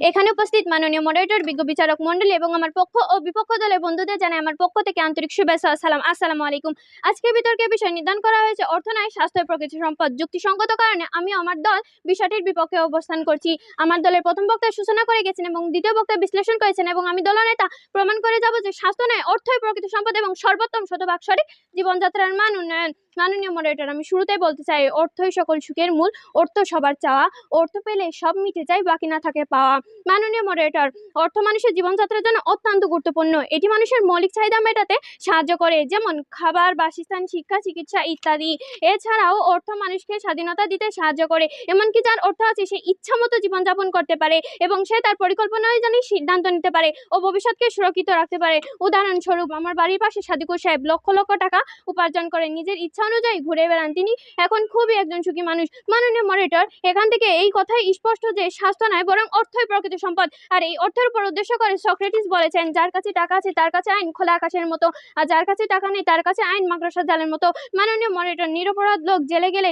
এখানে উপস্থিত মাননীয় মডারেটর, বিজ্ঞ বিচারক মণ্ডলী এবং আমার পক্ষ ও বিপক্ষ দলের বন্ধুদের জানাই আমার পক্ষ থেকে আন্তরিক শুভেচ্ছা ও সালাম। আসসালামু আলাইকুম। আজকের বিতর্কের বিষয় নির্ধারণ করা হয়েছে অর্থ, ন্যায়, স্বাস্থ্য ও প্রকৃতি সম্পদ। যুক্তিসঙ্গত কারণে আমি আমার দল বিষয়টির বিপক্ষে অবস্থান করছি। আমার দলের প্রথম বক্তা সূচনা করে গেছেন এবং দ্বিতীয় বক্তা বিশ্লেষণ করেছেন এবং আমি দলনেতা প্রমাণ করে যাব যে স্বাস্থ্য, ন্যায়, অর্থই প্রকৃতি সম্পদ এবং সর্বোত্তম শতভাগ সঠিক জীবনযাত্রার মান উন্নয়ন। মাননীয় মডারেটর, আমি শুরুতেই বলতে চাই, অর্থই সকল সুখের মূল, অর্থ সবার চাওয়া, অর্থ পেলে সব মিটে যায়, বাকি না থাকে পাওয়া। মাননীয় মডারেটর, অর্থ মানুষের জীবনযাত্রার জন্য অত্যন্ত গুরুত্বপূর্ণ। এটি মানুষের মৌলিক চাহিদা মেটাতে সাহায্য করে, যেমন খাবার, বাসস্থান, শিক্ষা, চিকিৎসা ইত্যাদি। এছাড়াও অর্থ মানুষকে স্বাধীনতা দিতে সাহায্য করে, এমনকি যার অর্থ আছে সে ইচ্ছা মতো জীবনযাপন করতে পারে এবং সে তার পরিকল্পনা অনুযায়ী সিদ্ধান্ত নিতে পারে ও ভবিষ্যৎকে সুরক্ষিত রাখতে পারে। উদাহরণস্বরূপ, আমার বাড়ির পাশে সাদিকুর সাহেব লক্ষ লক্ষ টাকা উপার্জন করে নিজের ইচ্ছা অনুযায়ী ঘুরে বেড়ান। তিনি এখন খুবই একজন সুখী মানুষ। মাননীয় মডারেটর, এখান থেকে এই কথাই স্পষ্ট যে স্বাস্থ্য নয় বরং অর্থই প্রকৃত সম্পদ। আর এই অর্থের উপর উদ্দেশ্য করে সক্রেটিস বলেছেন, যার কাছে টাকা আছে তার কাছে আইন খোলা আকাশের মতো, আর যার কাছে টাকা নেই তার কাছে আইন মাকড়সার জালের মতো। মাননীয় মডারেটর, নিরপরাধ লোক জেলে গেলে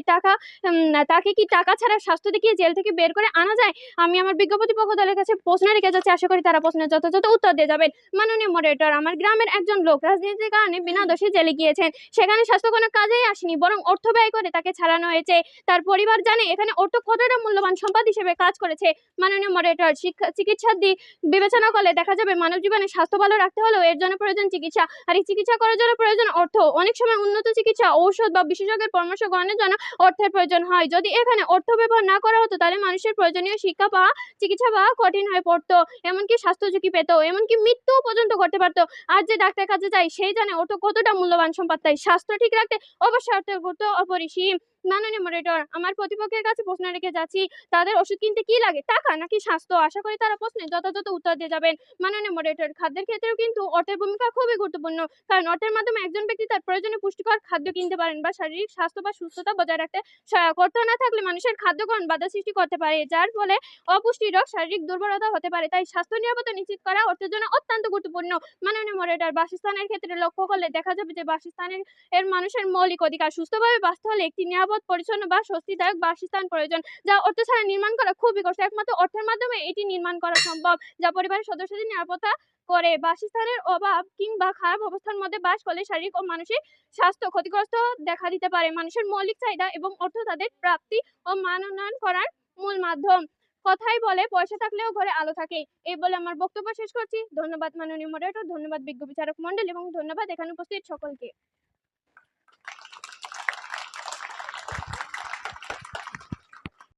তাকে কি টাকা ছাড়া স্বাস্থ্য দেখিয়ে জেল থেকে বের করে আনা যায়? আমি আমার বিজ্ঞপ্তি পক্ষ দলের কাছে প্রশ্ন রেখে যাচ্ছি, আশা করি তারা প্রশ্নের যথাযথ উত্তর দিয়ে যাবেন। মাননীয় মডারেটর, আমার গ্রামের একজন লোক রাজনীতির কারণে বিনা দোষে জেলে গিয়েছেন। সেখানে স্বাস্থ্য কোনো কাজেই আসেনি, বরং অর্থ ব্যয় করে তাকে ছাড়ানো হয়েছে। তার পরিবার জানে এখানে অর্থ কতটা মূল্যবান সম্পদ হিসেবে কাজ করেছে। মাননীয় মডারেটর, চিকিৎসার দিক বিবেচনা করলে দেখা যাবে মানব জীবনে স্বাস্থ্য ভালো রাখতে হলেও এর জন্য প্রয়োজন চিকিৎসা, আর এই চিকিৎসা করার জন্য প্রয়োজন অর্থ। অনেক সময় উন্নত চিকিৎসা, ঔষধ বা বিশেষজ্ঞের পরামর্শ গ্রহণের জন্য অর্থের প্রয়োজন হয়। যদি এখানে অর্থ ব্যবহার না করা হতো তাহলে মানুষের প্রয়োজনীয় শিক্ষা পাওয়া, চিকিৎসা পাওয়া কঠিন হয়ে পড়তো, এমনকি স্বাস্থ্য ঝুঁকি পেত, এমনকি মৃত্যু পর্যন্ত করতে পারতো। আর যে ডাক্তার কাছে যায় সেই জানে অর্থ কতটা মূল্যবান সম্পদ। তাই স্বাস্থ্য ঠিক রাখতে অবশ্যই অর্থের গুরুত্ব অপরিসীম। মাননীয় মডারেটর, আমার প্রতিপক্ষের কাছে প্রশ্ন রেখে যাচ্ছি, তাদের ওষুধ কিনতে কি লাগে, টাকা নাকি স্বাস্থ্য? আশা করি তারা প্রশ্নের যথাযথ উত্তর দিয়ে যাবেন। মাননীয় মডারেটর, খাদ্যের ক্ষেত্রেও কিন্তু অর্থের ভূমিকা খুবই গুরুত্বপূর্ণ, কারণ অর্থের মাধ্যমে একজন ব্যক্তি তার প্রয়োজনীয় পুষ্টিকর খাদ্য কিনতে পারেন বা শারীরিক স্বাস্থ্য বা সুস্থতা বজায় রাখতে সহায়ক। অর্থ না থাকলে মানুষের খাদ্য গ্রহণ বাধা সৃষ্টি করতে পারে, যার ফলে অপুষ্টি রোগ, শারীরিক দুর্বলতা হতে পারে। তাই স্বাস্থ্য নিরাপত্তা নিশ্চিত করা অর্থের জন্য অত্যন্ত গুরুত্বপূর্ণ। মাননীয় মডারেটর, বাসস্থানের ক্ষেত্রে লক্ষ্য করলে দেখা যাবে যে বাসস্থানের মানুষের মৌলিক অধিকার। সুস্থভাবে বাঁচতে হলে একটি নিরাপদ, পরিচ্ছন্ন বা স্বস্তিদায়ক বাসস্থান প্রয়োজন, যা অর্থ ছাড়া নির্মাণ করা খুবই কষ্ট। একমাত্র অর্থের মাধ্যমে এটি নির্মাণ করা সম্ভব, যা পরিবারের সদস্যদের নিরাপত্তা করে। বাসস্থানের অভাব কিংবা খারাপ অবস্থার মধ্যে বাস করলে শারীরিক ও মানসিক স্বাস্থ্য ক্ষতিগ্রস্ত দেখা দিতে পারে। মানুষের মৌলিক চাহিদা এবং অর্থ তাদের প্রাপ্তি ও মান উন্নয়ন করার মূল মাধ্যম। কথাই বলে, পয়সা থাকলেও ঘরে আলো থাকে। এই বলে আমার বক্তব্য শেষ করছি। ধন্যবাদ মাননীয় মডারেটর, ধন্যবাদ বিজ্ঞ বিচারক মণ্ডলী এবং ধন্যবাদ এখানে উপস্থিত সকলকে।